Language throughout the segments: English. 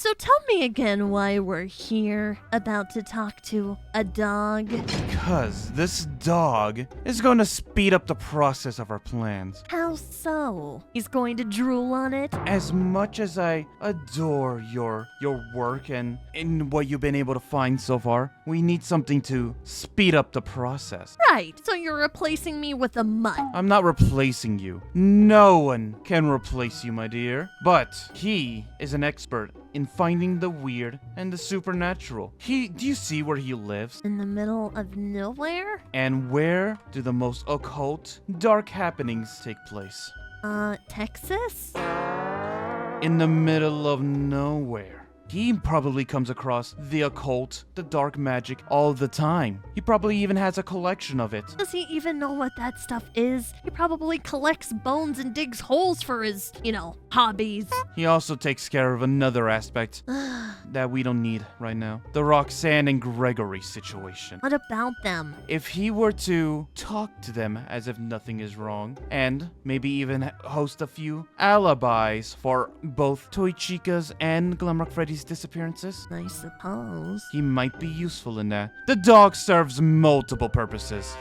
So tell me again why we're here, about to talk to a dog. Because this dog is going to speed up the process of our plans. How so? He's going to drool on it? As much as I adore your work and what you've been able to find so far, we need something to speed up the process. Right, so you're replacing me with a mutt. I'm not replacing you. No one can replace you, my dear. But he is an expert in finding the weird and the supernatural. Do you see where he lives? In the middle of nowhere? And where do the most occult, dark happenings take place? Texas? In the middle of nowhere. He probably comes across the occult, the dark magic all the time. He probably even has a collection of it. Does he even know what that stuff is? He probably collects bones and digs holes for his, hobbies. He also takes care of another aspect that we don't need right now. The Roxanne and Gregory situation. What about them? If he were to talk to them as if nothing is wrong, and maybe even host a few alibis for both Toy Chica's and Glamrock Freddy's disappearances, I suppose. he might be useful in that. The dog serves multiple purposes.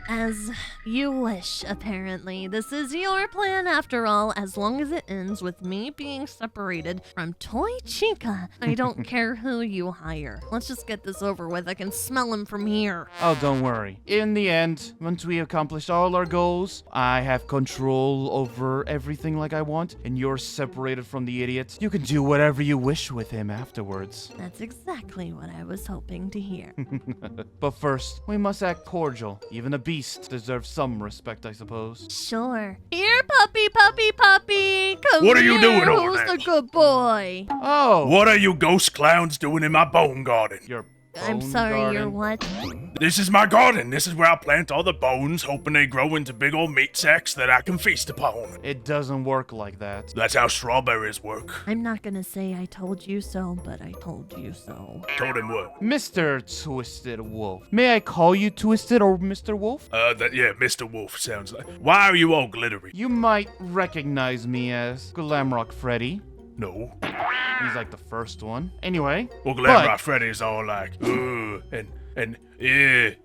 As you wish, apparently. This is your plan after all, as long as it ends with me being separated from Toy Chica. I don't care who you hire. Let's just get this over with. I can smell him from here. Oh, don't worry. In the end, once we accomplish all our goals, I have control over everything like I want, and you're separated from the idiot. You can do whatever you wish with him afterwards. That's exactly what I was hoping to hear. But first, we must act cordial. Even a beast deserves some respect, I suppose. Sure. Here, puppy, puppy, puppy. Come What are here. you doing over Who's there? the good boy? Oh! What are you ghost clowns doing in my bone garden? Your I'm bone sorry, garden? you're what? This is my garden. This is where I plant all the bones, hoping they grow into big old meat sacks that I can feast upon. It doesn't work like that. That's how strawberries work. I'm not gonna say I told you so, but I told you so. Told him what? Mr. Twisted Wolf. May I call you Twisted or Mr. Wolf? Mr. Wolf sounds like. Why are you all glittery? You might recognize me as Glamrock Freddy. No. He's like the first one. Anyway. Well, Glamrock Freddy's all like,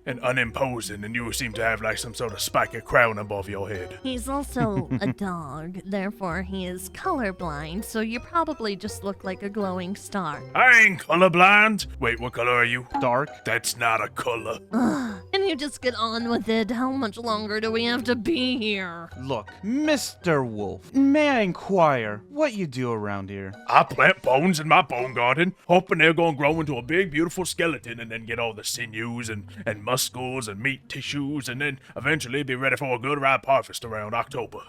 and unimposing, and you seem to have like some sort of spiky crown above your head. He's also a dog, therefore he is colorblind, so you probably just look like a glowing star. I ain't colorblind. Wait, what color are you? Dark. That's not a color. Ugh, can you just get on with it? How much longer do we have to be here? Look, Mr. Wolf, may I inquire what you do around here? I plant bones in my bone garden, hoping they're gonna grow into a big, beautiful skeleton and then get all the sinews and muscles and meat tissues and then eventually be ready for a good ripe harvest around October.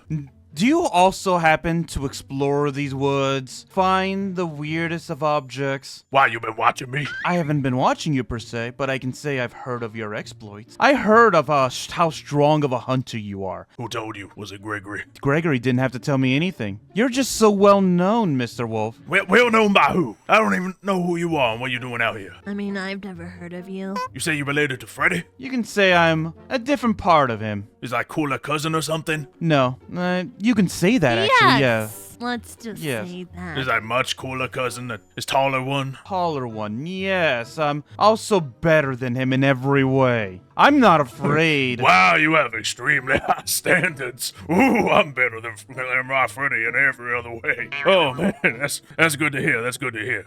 Do you also happen to explore these woods, find the weirdest of objects? Why, you been watching me? I haven't been watching you per se, but I can say I've heard of your exploits. I heard of how strong of a hunter you are. Who told you? Was it Gregory? Gregory didn't have to tell me anything. You're just so well known, Mr. Wolf. Well known by who? I don't even know who you are and what you're doing out here. I mean, I've never heard of you. You say you related to Freddy? You can say I'm a different part of him. Is like cooler cousin or something? No, you can say that actually, yeah. Let's just Yes. say that. Is like much cooler cousin that is taller one? Taller one, yes. I'm also better than him in every way. I'm not afraid. Wow, you have extremely high standards. Ooh, I'm better than Glamrock Freddy in every other way. Oh man, that's good to hear. That's good to hear.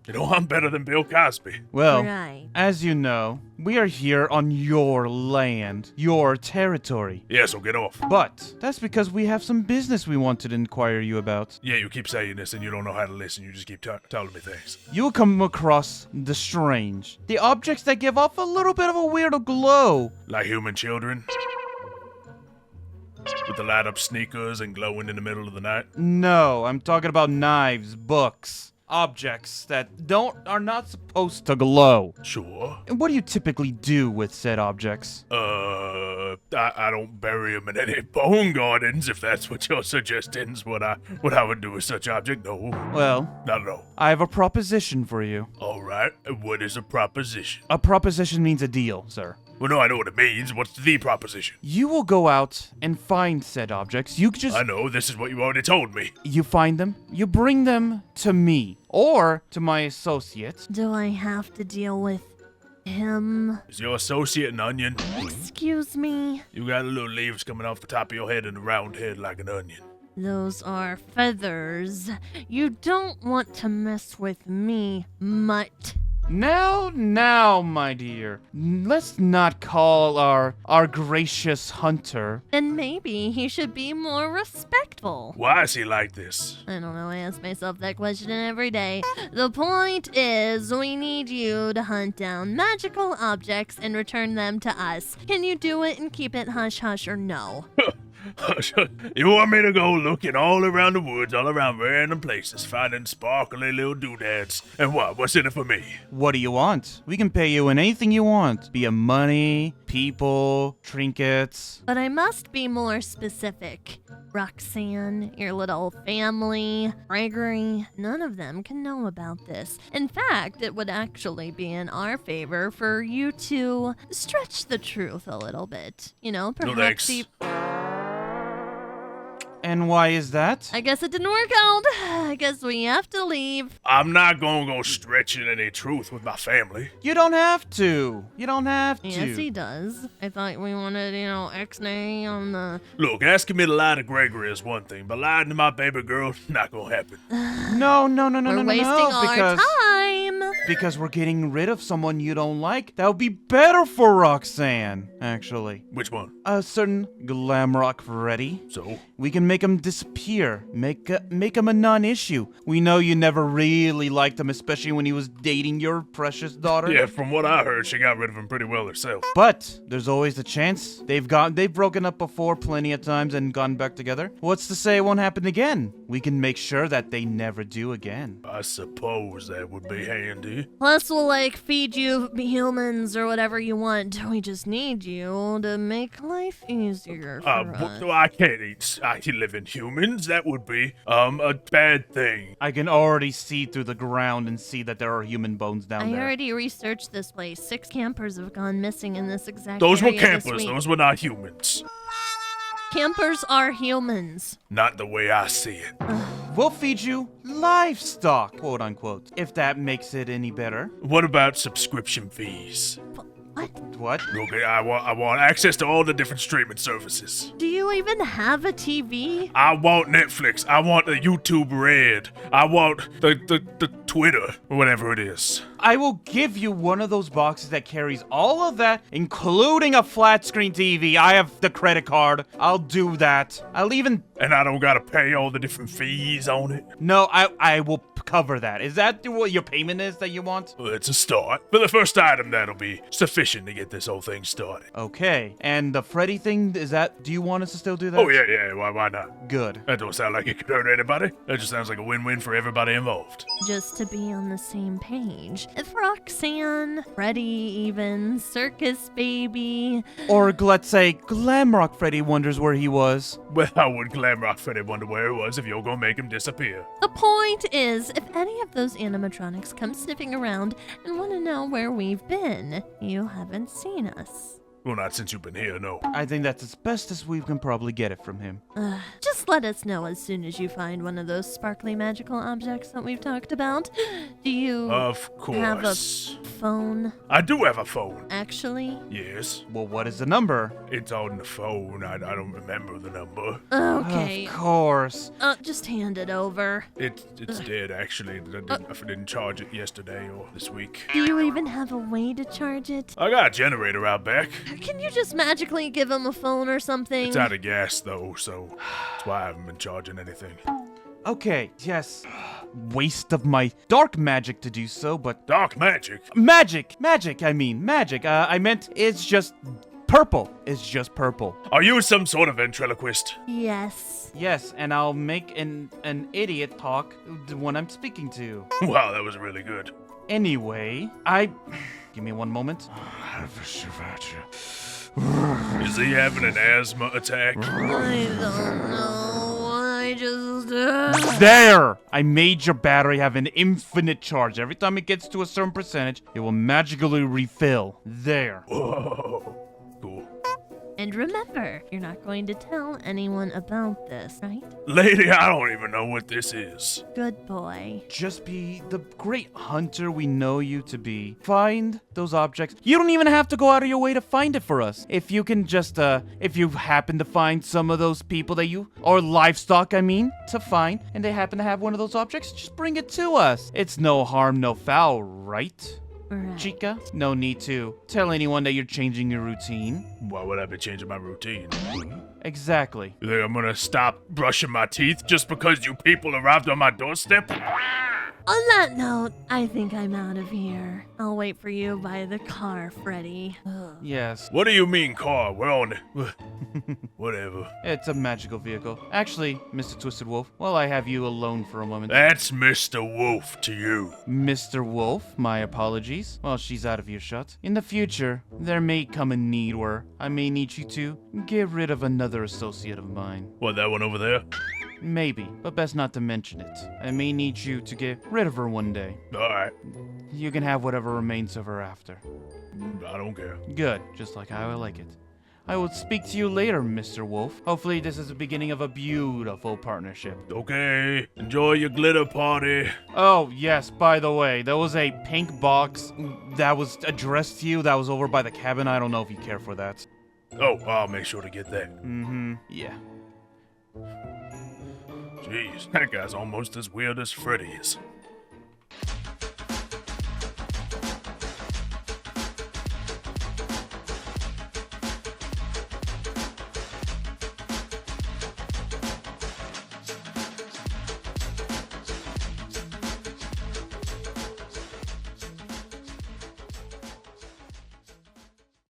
You know, I'm better than Bill Cosby. Well, Right. as you know, we are here on your land, your territory. Yeah, so get off. But that's because we have some business we wanted to inquire you about. Yeah, you keep saying this and you don't know how to listen. You just keep telling me things. You will come across the strange, the objects that give off a little bit of a weird glow. Like human children? With the light up sneakers and glowing in the middle of the night? No, I'm talking about knives, books, objects that are not supposed to glow. Sure. And what do you typically do with said objects? I don't bury them in any bone gardens, if that's what you're suggesting is what I would do with such object. No, Well, not at all. I have a proposition for you. All right, what is a proposition? A proposition means a deal, sir. Well, no, I know what it means. What's the proposition? You will go out and find said objects. I know, this is what you already told me. You find them, you bring them to me, or to my associate. Do I have to deal with him? Is your associate an onion? Excuse me? You got little leaves coming off the top of your head and a round head like an onion. Those are feathers. You don't want to mess with me, mutt. Now, my dear, let's not call our gracious hunter. Then maybe he should be more respectful. Why is he like this? I don't know, I ask myself that question every day. The point is, we need you to hunt down magical objects and return them to us. Can you do it and keep it hush-hush or no? You want me to go looking all around the woods, all around random places, finding sparkly little doodads? And what's in it for me? What do you want? We can pay you in anything you want. Be it money, people, trinkets. But I must be more specific. Roxanne, your little family, Gregory, none of them can know about this. In fact, it would actually be in our favor for you to stretch the truth a little bit. You know, No perhaps thanks. And why is that? I guess it didn't work out. I guess we have to leave. I'm not gonna go stretching any truth with my family. You don't have to. You don't have to. Yes, he does. I thought we wanted, X-nay on the... Look, asking me to lie to Gregory is one thing, but lying to my baby girl, not gonna happen. No, We're wasting our time. Because we're getting rid of someone you don't like. That would be better for Roxanne, actually. Which one? A certain Glamrock Freddy. So? We can make him disappear. Make him a non-issue. We know you never really liked him, especially when he was dating your precious daughter. Yeah, from what I heard, she got rid of him pretty well herself. But there's always the chance. They've broken up before plenty of times and gone back together. What's to say it won't happen again? We can make sure that they never do again. I suppose that would be handy. Plus, we'll, feed you humans or whatever you want. We just need you to make life easier for us. I can't eat living humans. That would be, a bad thing. I can already see through the ground and see that there are human bones down I there. already researched this place. 6 campers have gone missing in this exact Those were area this campers. week. Those were not humans. Campers are humans. Not the way I see it. We'll feed you livestock, quote unquote, if that makes it any better. What about subscription fees? What? What? Okay, I want access to all the different streaming services. Do you even have a TV? I want Netflix. I want the YouTube Red. I want the Twitter, or whatever it is. I will give you one of those boxes that carries all of that, including a flat screen TV. I have the credit card. I'll do that. I'll even... And I don't gotta pay all the different fees on it. No, I will cover that. Is that what your payment is that you want? Well, it's a start. But the first item, that'll be sufficient to get this whole thing started. Okay. And the Freddy thing, is that... Do you want us to still do that? Oh, yeah, why not? Good. That don't sound like it could hurt anybody. That just sounds like a win-win for everybody involved. Just to be on the same page. If Roxanne, Freddy even, Circus baby. Or let's say Glamrock Freddy wonders where he was. Well, how would Glamrock Freddy wonder where it was if you're gonna make him disappear? The point is, if any of those animatronics come sniffing around and want to know where we've been, you haven't seen us. Well, not since you've been here, no. I think that's as best as we can probably get it from him. Just let us know as soon as you find one of those sparkly magical objects that we've talked about. Do you Of have a course. phone, I do have a phone. actually? Yes. Well, what is the number? It's on the phone. I don't remember the number. Okay. Of course. Just hand it over. It's dead, actually. I didn't charge it yesterday or this week. Do you even have a way to charge it? I got a generator out back. Can you just magically give him a phone or something? It's out of gas, though, so that's why I haven't been charging anything. Okay, yes. Waste of my dark magic to do so, but... Dark magic? Magic! I meant it's just purple. It's just purple. Are you some sort of ventriloquist? Yes. Yes, and I'll make an idiot talk when I'm speaking to. Wow, that was really good. Anyway, Give me one moment. Is he having an asthma attack? I don't know. I just... There! I made your battery have an infinite charge. Every time it gets to a certain percentage, it will magically refill. There. Whoa. Cool. And remember, you're not going to tell anyone about this, right? Lady, I don't even know what this is. Good boy. Just be the great hunter we know you to be. Find those objects. You don't even have to go out of your way to find it for us. If you can just, if you happen to find some of those people that you, or livestock, I mean, to find, and they happen to have one of those objects, just bring it to us. It's no harm, no foul, right? Right. Chica, no need to tell anyone that you're changing your routine. Why would I be changing my routine? Exactly. You think I'm gonna stop brushing my teeth just because you people arrived on my doorstep? On that note, I think I'm out of here. I'll wait for you by the car, Freddy. Ugh. Yes, What do you mean, car? We're on it. Whatever. it's a magical vehicle. Actually, Mr. Twisted Wolf, while I have you alone for a moment. That's Mr. Wolf to you. Mr. Wolf, my apologies. Well, she's out of earshot. In the future, there may come a need where I may need you to get rid of another associate of mine. What, that one over there? Maybe, but best not to mention it. I may need you to get rid of her one day. Alright. You can have whatever remains of her after. I don't care. Good, just like how I like it. I will speak to you later, Mr. Wolf. Hopefully this is the beginning of a beautiful partnership. Okay. Enjoy your glitter party. Oh, yes, by the way, there was a pink box that was addressed to you that was over by the cabin. I don't know if you care for that. Oh, I'll make sure to get that. Yeah. Jeez, that guy's almost as weird as Freddy is.